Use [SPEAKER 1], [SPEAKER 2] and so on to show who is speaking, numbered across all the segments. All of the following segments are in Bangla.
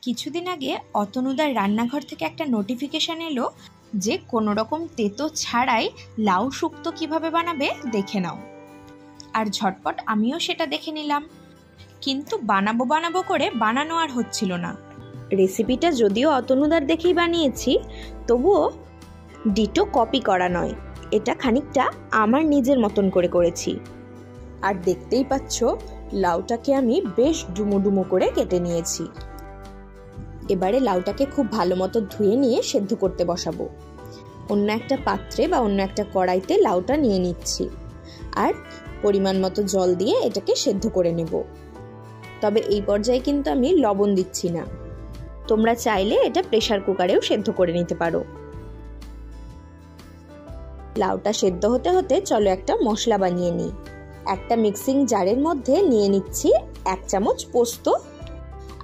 [SPEAKER 1] কিছুদিন আগে অতনুদার রান্নাঘর থেকে একটা নোটিফিকেশান এলো যে কোনো রকম তেতো ছাড়াই লাউ শুক্তো কিভাবে বানাবে দেখে নাও। আর ঝটপট আমিও সেটা দেখে নিলাম, কিন্তু বানাবো করে বানানো আর হচ্ছিল না। রেসিপিটা যদিও অতনুদার দেখেই বানিয়েছি, তবুও ডিটো কপি করা নয়, এটা খানিকটা আমার নিজের মতন করে করেছি। আর দেখতেই পাচ্ছ লাউটাকে আমি বেশ ডুমো ডুমো করে কেটে নিয়েছি। এবারে লাউটাকে খুব ভালো মতো ধুয়ে নিয়ে সেদ্ধ করতে বসাবো। অন্য একটা পাত্রে বা অন্য একটা কড়াইতে লাউটা নিয়ে নিচ্ছি আর পরিমাণ মতো জল দিয়ে এটাকে সেদ্ধ করে নেব। তবে এই পর্যায়ে কিন্তু আমি লবণ দিচ্ছি না, তোমরা চাইলে এটা প্রেসার কুকারেও সেদ্ধ করে নিতে পারো। লাউটা সেদ্ধ হতে হতে চলো একটা মশলা বানিয়ে নিই। একটা মিক্সিং জারের মধ্যে নিয়ে নিচ্ছি 1 চামচ পোস্ত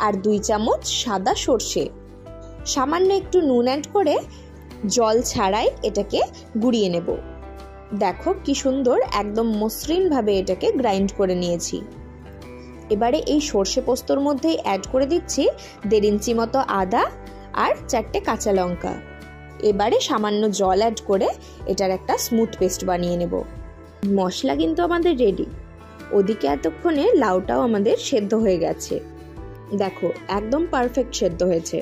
[SPEAKER 1] আর 2 চামচ সাদা সর্ষে। সামান্য একটু নুন অ্যাড করে জল ছাড়াই এটাকে গুঁড়িয়ে নেব। দেখো কি সুন্দর একদম মসৃণভাবে এটাকে গ্রাইন্ড করে নিয়েছি। এবারে এই সর্ষে পোস্তর মধ্যেই অ্যাড করে দিচ্ছি 1.5 ইঞ্চি মতো আদা আর 4টে কাঁচা লঙ্কা। এবারে সামান্য জল অ্যাড করে এটার একটা স্মুথ পেস্ট বানিয়ে নেব। মশলা কিন্তু আমাদের রেডি। ওদিকে এতক্ষণে লাউটাও আমাদের সেদ্ধ হয়ে গেছে। দেখো একদম পারফেক্ট সেদ্ধ হয়েছে।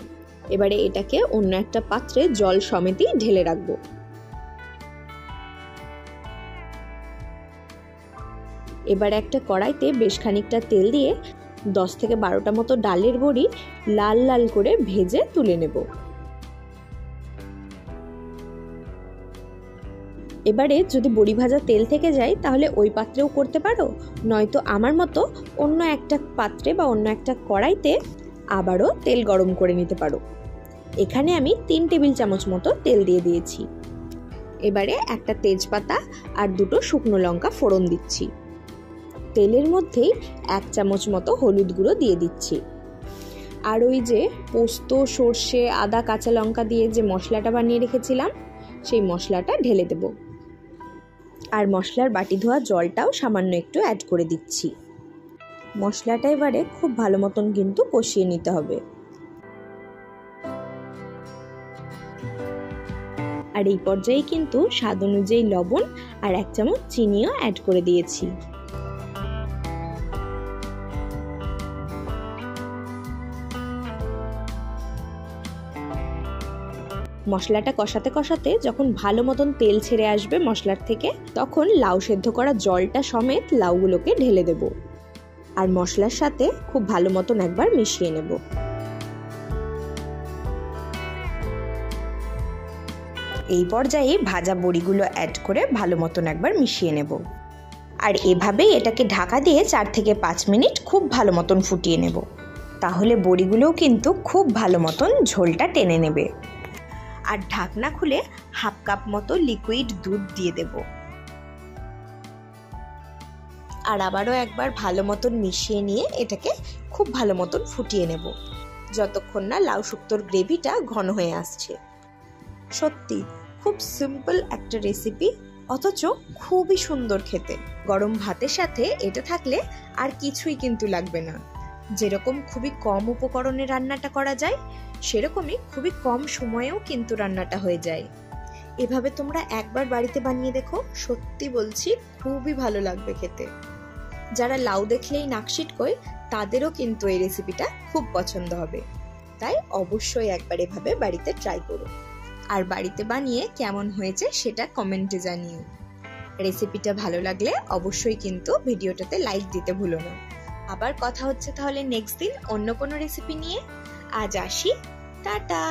[SPEAKER 1] এবারে এটাকে অন্য একটা পাত্রে জল সমেতই ঢেলে রাখবো। এবার একটা কড়াইতে বেশ খানিকটা তেল দিয়ে 10 থেকে 12টা মতো ডালের বড়ি লাল লাল করে ভেজে তুলে নেব। এবারে যদি বড়ি ভাজা তেল থেকে যায় তাহলে ওই পাত্রেও করতে পারো, নয়তো আমার মতো অন্য একটা পাত্রে বা অন্য একটা কড়াইতে আবারও তেল গরম করে নিতে পারো। এখানে আমি 3 টেবিল চামচ মতো তেল দিয়ে দিয়েছি। এবারে একটা তেজপাতা আর 2টো শুকনো লঙ্কা ফোড়ন দিচ্ছি। তেলের মধ্যেই 1 চামচ মতো হলুদ গুঁড়ো দিয়ে দিচ্ছি। আর ওই যে পোস্ত, সর্ষে, আদা, কাঁচা লঙ্কা দিয়ে যে মশলাটা বানিয়ে রেখেছিলাম সেই মশলাটা ঢেলে দেব। আর মশলার বাটি ধোয়া জলটাও সামান্য একটু অ্যাড করে দিচ্ছি। মশলাটা এবারে খুব ভালো মতন কিন্তু কষিয়ে নিতে হবে। আর এই পর্যায়ে কিন্তু স্বাদ অনুযায়ী লবণ আর 1 চামচ চিনিও অ্যাড করে দিয়েছি। মশলাটা কষাতে কষাতে যখন ভালো মতন তেল ছেড়ে আসবে মশলার থেকে, তখন লাউ সেদ্ধ করা জলটা সমেত লাউগুলোকে ঢেলে দেব আর মশলার সাথে খুব ভালো মতন একবার মিশিয়ে নেব। এই পর্যায়ে ভাজা বড়িগুলো অ্যাড করে ভালো মতন একবার মিশিয়ে নেব। আর এভাবেই এটাকে ঢাকা দিয়ে 4 থেকে 5 মিনিট খুব ভালো মতন ফুটিয়ে নেব। তাহলে বড়িগুলোও কিন্তু খুব ভালো মতন ঝোলটা টেনে নেবে। আর ঢাকনা খুলে 1/2 কাপ মতো লিকুইড দুধ দিয়ে দেব। আর আবারও একবার ভালো মতন মিশিয়ে নিয়ে এটাকে খুব ভালো মতন ফুটিয়ে নেব, যতক্ষণ না লাউ শুক্তোর গ্রেভিটা ঘন হয়ে আসছে। সত্যি খুব সিম্পল একটা রেসিপি, অথচ খুবই সুন্দর খেতে। গরম ভাতের সাথে এটা থাকলে আর কিছুই কিন্তু লাগবে না। যেরকম খুবই কম উপকরণে রান্নাটা করা যায়, সেরকমই খুবই কম সময়েও কিন্তু রান্নাটা হয়ে যায়। এভাবে তোমরা একবার বাড়িতে বানিয়ে দেখো, সত্যি বলছি খুবই ভালো লাগবে খেতে। যারা লাউ দেখলেই নাক সিটকোয় তাদেরও কিন্তু এই রেসিপিটা খুব পছন্দ হবে। তাই অবশ্যই একবার এভাবে বাড়িতে ট্রাই করো। আর বাড়িতে বানিয়ে কেমন হয়েছে সেটা কমেন্টে জানিও। রেসিপিটা ভালো লাগলে অবশ্যই কিন্তু ভিডিওটাতে লাইক দিতে ভুলো না। আবার কথা হচ্ছে তাহলে নেক্সট দিন অন্য কোনো রেসিপি নিয়ে। আজ আসি, টাটা।